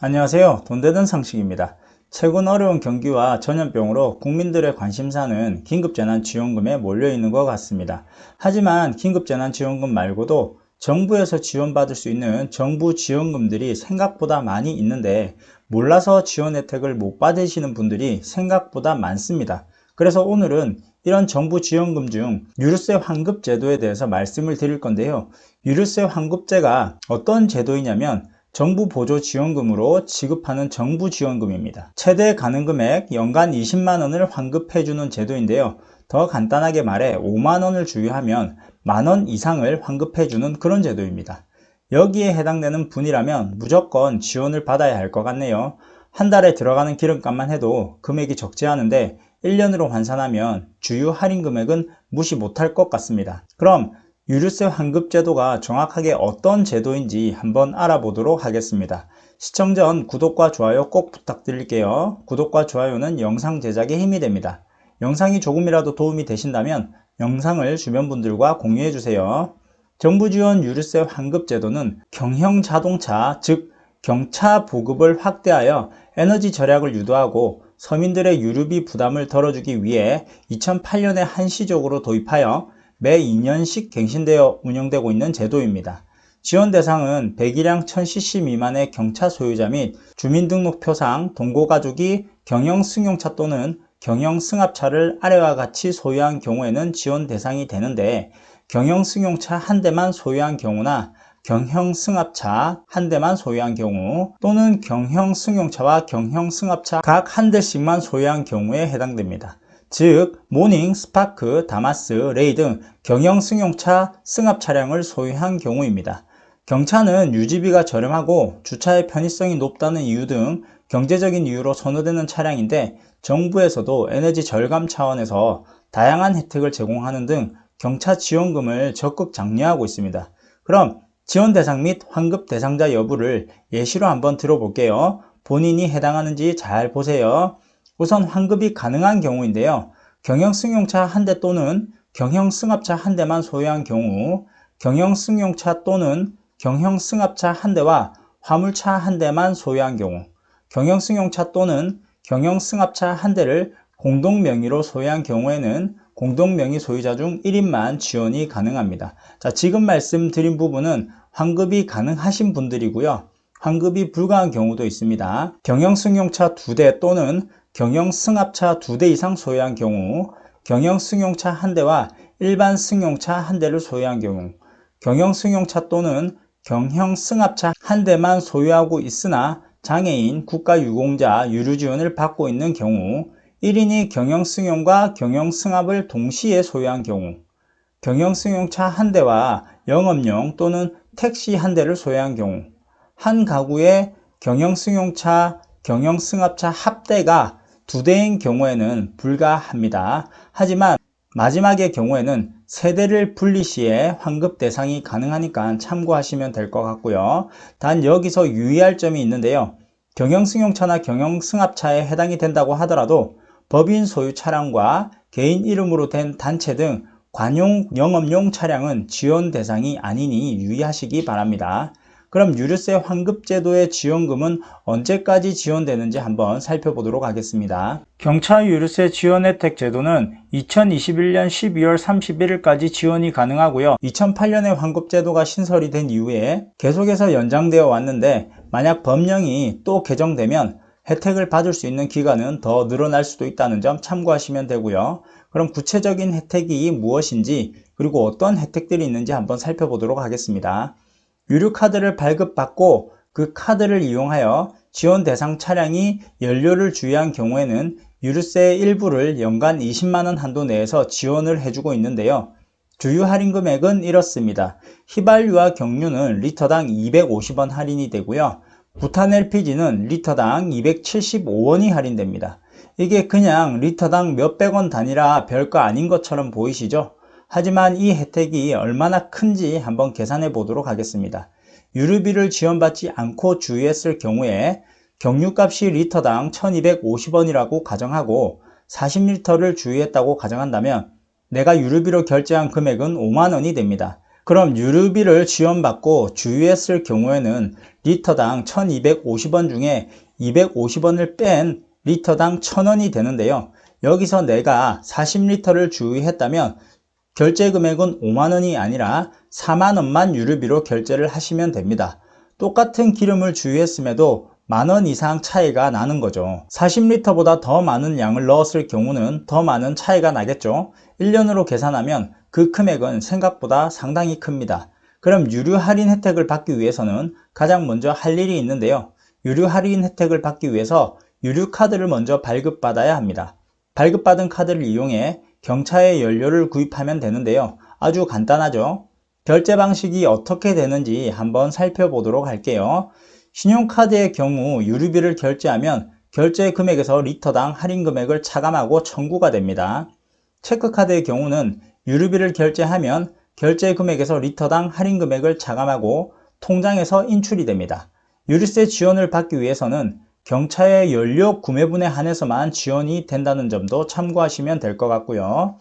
안녕하세요. 돈 되는 상식입니다. 최근 어려운 경기와 전염병으로 국민들의 관심사는 긴급재난지원금에 몰려 있는 것 같습니다. 하지만 긴급재난지원금 말고도 정부에서 지원받을 수 있는 정부 지원금들이 생각보다 많이 있는데 몰라서 지원 혜택을 못 받으시는 분들이 생각보다 많습니다. 그래서 오늘은 이런 정부 지원금 중 유류세 환급 제도에 대해서 말씀을 드릴 건데요. 유류세 환급제가 어떤 제도이냐면 정부 보조 지원금으로 지급하는 정부 지원금입니다. 최대 가능 금액 연간 20만 원을 환급해주는 제도인데요. 더 간단하게 말해 5만 원을 주유하면 만 원 이상을 환급해주는 그런 제도입니다. 여기에 해당되는 분이라면 무조건 지원을 받아야 할 것 같네요. 한 달에 들어가는 기름값만 해도 금액이 적지 않은데 1년으로 환산하면 주유 할인 금액은 무시 못할 것 같습니다. 그럼 유류세 환급 제도가 정확하게 어떤 제도인지 한번 알아보도록 하겠습니다. 시청 전 구독과 좋아요 꼭 부탁드릴게요. 구독과 좋아요는 영상 제작에 힘이 됩니다. 영상이 조금이라도 도움이 되신다면 영상을 주변 분들과 공유해 주세요. 정부 지원 유류세 환급 제도는 경형 자동차, 즉 경차 보급을 확대하여 에너지 절약을 유도하고 서민들의 유류비 부담을 덜어주기 위해 2008년에 한시적으로 도입하여 매 2년씩 갱신되어 운영되고 있는 제도입니다. 지원 대상은 배기량 1000cc 미만의 경차 소유자 및 주민등록표상 동거가족이 경영 승용차 또는 경영 승합차를 아래와 같이 소유한 경우에는 지원 대상이 되는데, 경영 승용차 한 대만 소유한 경우나 경형 승합차 한 대만 소유한 경우 또는 경형 승용차와 경형 승합차 각 한 대씩만 소유한 경우에 해당됩니다. 즉 모닝, 스파크, 다마스, 레이 등 경형 승용차 승합 차량을 소유한 경우입니다. 경차는 유지비가 저렴하고 주차의 편의성이 높다는 이유 등 경제적인 이유로 선호되는 차량인데, 정부에서도 에너지 절감 차원에서 다양한 혜택을 제공하는 등 경차 지원금을 적극 장려하고 있습니다. 그럼 지원 대상 및 환급 대상자 여부를 예시로 한번 들어볼게요. 본인이 해당하는지 잘 보세요. 우선 환급이 가능한 경우인데요. 경형 승용차 한 대 또는 경형 승합차 한 대만 소유한 경우, 경형 승용차 또는 경형 승합차 한 대와 화물차 한 대만 소유한 경우, 경형 승용차 또는 경형 승합차 한 대를 공동 명의로 소유한 경우에는 공동 명의 소유자 중 1인만 지원이 가능합니다. 자, 지금 말씀드린 부분은 환급이 가능하신 분들이고요. 환급이 불가한 경우도 있습니다. 경형 승용차 2대 또는 경형 승합차 2대 이상 소유한 경우, 경형 승용차 한 대와 일반 승용차 한 대를 소유한 경우, 경형 승용차 또는 경형 승합차 한 대만 소유하고 있으나 장애인, 국가유공자 유류 지원을 받고 있는 경우, 1인이 경형 승용과 경형 승합을 동시에 소유한 경우, 경형 승용차 한 대와 영업용 또는 택시 한 대를 소유한 경우, 한 가구에 경형 승용차, 경형 승합차 합대가 2대인 경우에는 불가합니다. 하지만 마지막의 경우에는 세대를 분리 시에 환급 대상이 가능하니까 참고하시면 될 것 같고요. 단 여기서 유의할 점이 있는데요. 경형 승용차나 경형 승합차에 해당이 된다고 하더라도 법인 소유 차량과 개인 이름으로 된 단체 등 관용 영업용 차량은 지원 대상이 아니니 유의하시기 바랍니다. 그럼 유류세 환급제도의 지원금은 언제까지 지원되는지 한번 살펴보도록 하겠습니다. 경차 유류세 지원 혜택 제도는 2021년 12월 31일까지 지원이 가능하고요. 2008년에 환급제도가 신설이 된 이후에 계속해서 연장되어 왔는데, 만약 법령이 또 개정되면 혜택을 받을 수 있는 기간은 더 늘어날 수도 있다는 점 참고하시면 되고요. 그럼 구체적인 혜택이 무엇인지, 그리고 어떤 혜택들이 있는지 한번 살펴보도록 하겠습니다. 유류카드를 발급받고 그 카드를 이용하여 지원 대상 차량이 연료를 주유한 경우에는 유류세의 일부를 연간 20만원 한도 내에서 지원을 해주고 있는데요. 주유 할인 금액은 이렇습니다. 휘발유와 경유는 리터당 250원 할인이 되고요. 부탄 LPG는 리터당 275원이 할인됩니다. 이게 그냥 리터당 몇백 원 단위라 별거 아닌 것처럼 보이시죠? 하지만 이 혜택이 얼마나 큰지 한번 계산해 보도록 하겠습니다. 유류비를 지원받지 않고 주유했을 경우에 경유값이 리터당 1250원이라고 가정하고 40리터를 주유했다고 가정한다면 내가 유류비로 결제한 금액은 5만원이 됩니다. 그럼 유류비를 지원받고 주유에 쓸 경우에는 리터당 1250원 중에 250원을 뺀 리터당 1000원이 되는데요. 여기서 내가 40리터를 주유했다면 결제 금액은 5만원이 아니라 4만원만 유류비로 결제를 하시면 됩니다. 똑같은 기름을 주유했음에도 만원 이상 차이가 나는 거죠. 40리터보다 더 많은 양을 넣었을 경우는 더 많은 차이가 나겠죠. 1년으로 계산하면 그 금액은 생각보다 상당히 큽니다. 그럼 유류 할인 혜택을 받기 위해서는 가장 먼저 할 일이 있는데요. 유류 할인 혜택을 받기 위해서 유류 카드를 먼저 발급받아야 합니다. 발급받은 카드를 이용해 경차의 연료를 구입하면 되는데요. 아주 간단하죠. 결제 방식이 어떻게 되는지 한번 살펴보도록 할게요. 신용카드의 경우 유류비를 결제하면 결제 금액에서 리터당 할인 금액을 차감하고 청구가 됩니다. 체크카드의 경우는 유류비를 결제하면 결제 금액에서 리터당 할인 금액을 차감하고 통장에서 인출이 됩니다. 유류세 지원을 받기 위해서는 경차의 연료 구매분에 한해서만 지원이 된다는 점도 참고하시면 될 것 같고요.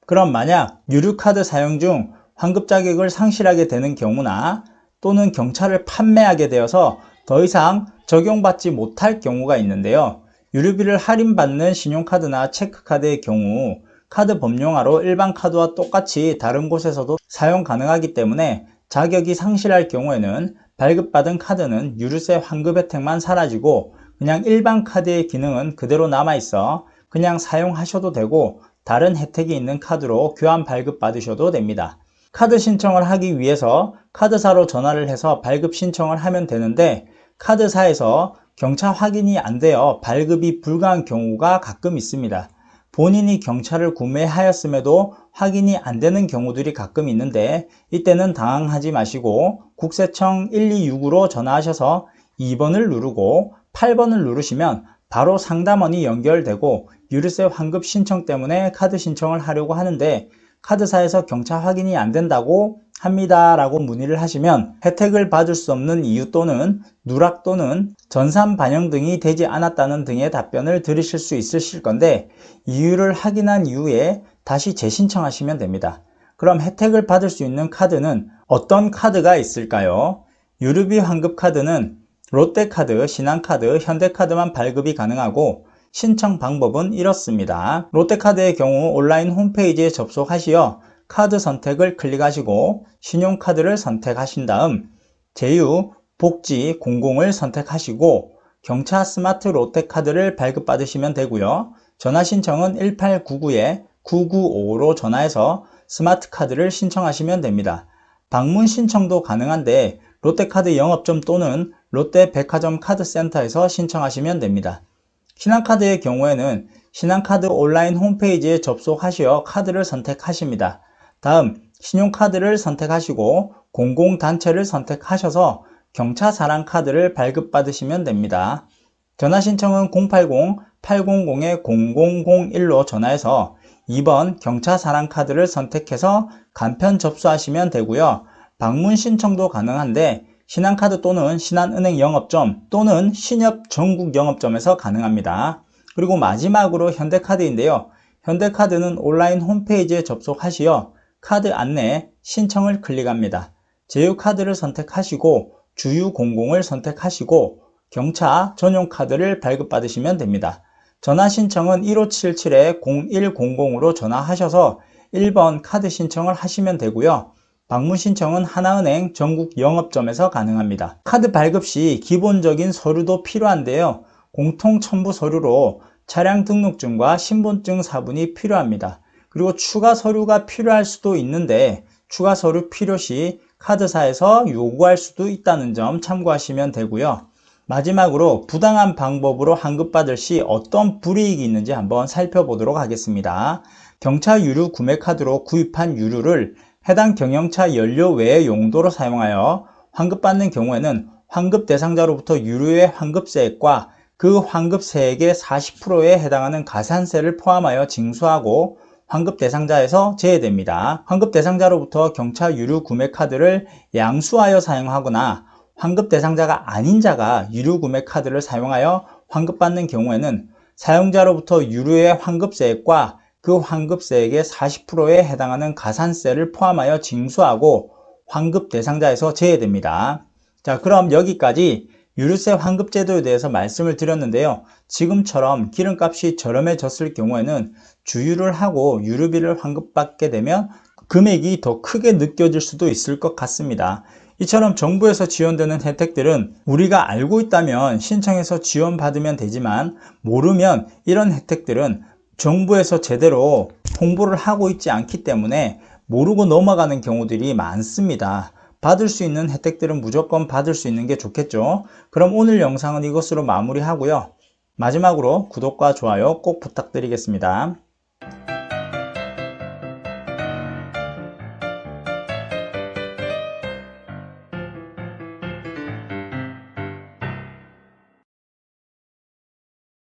그럼 만약 유류카드 사용 중 환급 자격을 상실하게 되는 경우나 또는 경차를 판매하게 되어서 더 이상 적용받지 못할 경우가 있는데요. 유류비를 할인받는 신용카드나 체크카드의 경우 카드 범용화로 일반 카드와 똑같이 다른 곳에서도 사용 가능하기 때문에 자격이 상실할 경우에는 발급받은 카드는 유류세 환급 혜택만 사라지고 그냥 일반 카드의 기능은 그대로 남아있어 그냥 사용하셔도 되고 다른 혜택이 있는 카드로 교환 발급 받으셔도 됩니다. 카드 신청을 하기 위해서 카드사로 전화를 해서 발급 신청을 하면 되는데 카드사에서 경차 확인이 안 되어 발급이 불가한 경우가 가끔 있습니다. 본인이 경차를 구매하였음에도 확인이 안 되는 경우들이 가끔 있는데 이때는 당황하지 마시고 국세청 1269로 전화하셔서 2번을 누르고 8번을 누르시면 바로 상담원이 연결되고 유류세 환급 신청 때문에 카드 신청을 하려고 하는데 카드사에서 경차 확인이 안 된다고 합니다 라고 문의를 하시면 혜택을 받을 수 없는 이유 또는 누락 또는 전산 반영 등이 되지 않았다는 등의 답변을 들으실 수 있으실 건데 이유를 확인한 이후에 다시 재신청하시면 됩니다. 그럼 혜택을 받을 수 있는 카드는 어떤 카드가 있을까요? 유류비 환급 카드는 롯데카드, 신한카드, 현대카드만 발급이 가능하고 신청 방법은 이렇습니다. 롯데카드의 경우 온라인 홈페이지에 접속하시어 카드 선택을 클릭하시고 신용카드를 선택하신 다음 제휴, 복지, 공공을 선택하시고 경차 스마트 롯데카드를 발급받으시면 되고요. 전화 신청은 1899-9955로 전화해서 스마트카드를 신청하시면 됩니다. 방문 신청도 가능한데 롯데카드 영업점 또는 롯데백화점 카드센터에서 신청하시면 됩니다. 신한카드의 경우에는 신한카드 온라인 홈페이지에 접속하시어 카드를 선택하십니다. 다음 신용카드를 선택하시고 공공단체를 선택하셔서 경차사랑 카드를 발급받으시면 됩니다. 전화 신청은 080-800-0001로 전화해서 2번 경차사랑 카드를 선택해서 간편 접수하시면 되고요. 방문 신청도 가능한데 신한카드 또는 신한은행 영업점 또는 신협 전국 영업점에서 가능합니다. 그리고 마지막으로 현대카드인데요. 현대카드는 온라인 홈페이지에 접속하시어 카드 안내 신청을 클릭합니다. 제휴카드를 선택하시고 주유 공공을 선택하시고 경차 전용 카드를 발급받으시면 됩니다. 전화 신청은 1577-0100으로 전화하셔서 1번 카드 신청을 하시면 되고요. 방문 신청은 하나은행 전국 영업점에서 가능합니다. 카드 발급 시 기본적인 서류도 필요한데요. 공통 첨부 서류로 차량 등록증과 신분증 사본이 필요합니다. 그리고 추가 서류가 필요할 수도 있는데 추가 서류 필요 시 카드사에서 요구할 수도 있다는 점 참고하시면 되고요. 마지막으로 부당한 방법으로 환급받을 시 어떤 불이익이 있는지 한번 살펴보도록 하겠습니다. 경차 유류 구매 카드로 구입한 유류를 해당 경영차 연료 외의 용도로 사용하여 환급받는 경우에는 환급 대상자로부터 유류의 환급세액과 그 환급세액의 40%에 해당하는 가산세를 포함하여 징수하고 환급 대상자에서 제외됩니다. 환급 대상자로부터 경차 유류 구매 카드를 양수하여 사용하거나 환급 대상자가 아닌 자가 유류 구매 카드를 사용하여 환급받는 경우에는 사용자로부터 유류의 환급세액과 그 환급세액의 40%에 해당하는 가산세를 포함하여 징수하고 환급 대상자에서 제외됩니다. 자, 그럼 여기까지 유류세 환급 제도에 대해서 말씀을 드렸는데요. 지금처럼 기름값이 저렴해졌을 경우에는 주유를 하고 유류비를 환급받게 되면 금액이 더 크게 느껴질 수도 있을 것 같습니다. 이처럼 정부에서 지원되는 혜택들은 우리가 알고 있다면 신청해서 지원받으면 되지만 모르면 이런 혜택들은 정부에서 제대로 홍보를 하고 있지 않기 때문에 모르고 넘어가는 경우들이 많습니다. 받을 수 있는 혜택들은 무조건 받을 수 있는 게 좋겠죠. 그럼 오늘 영상은 이것으로 마무리하고요. 마지막으로 구독과 좋아요 꼭 부탁드리겠습니다.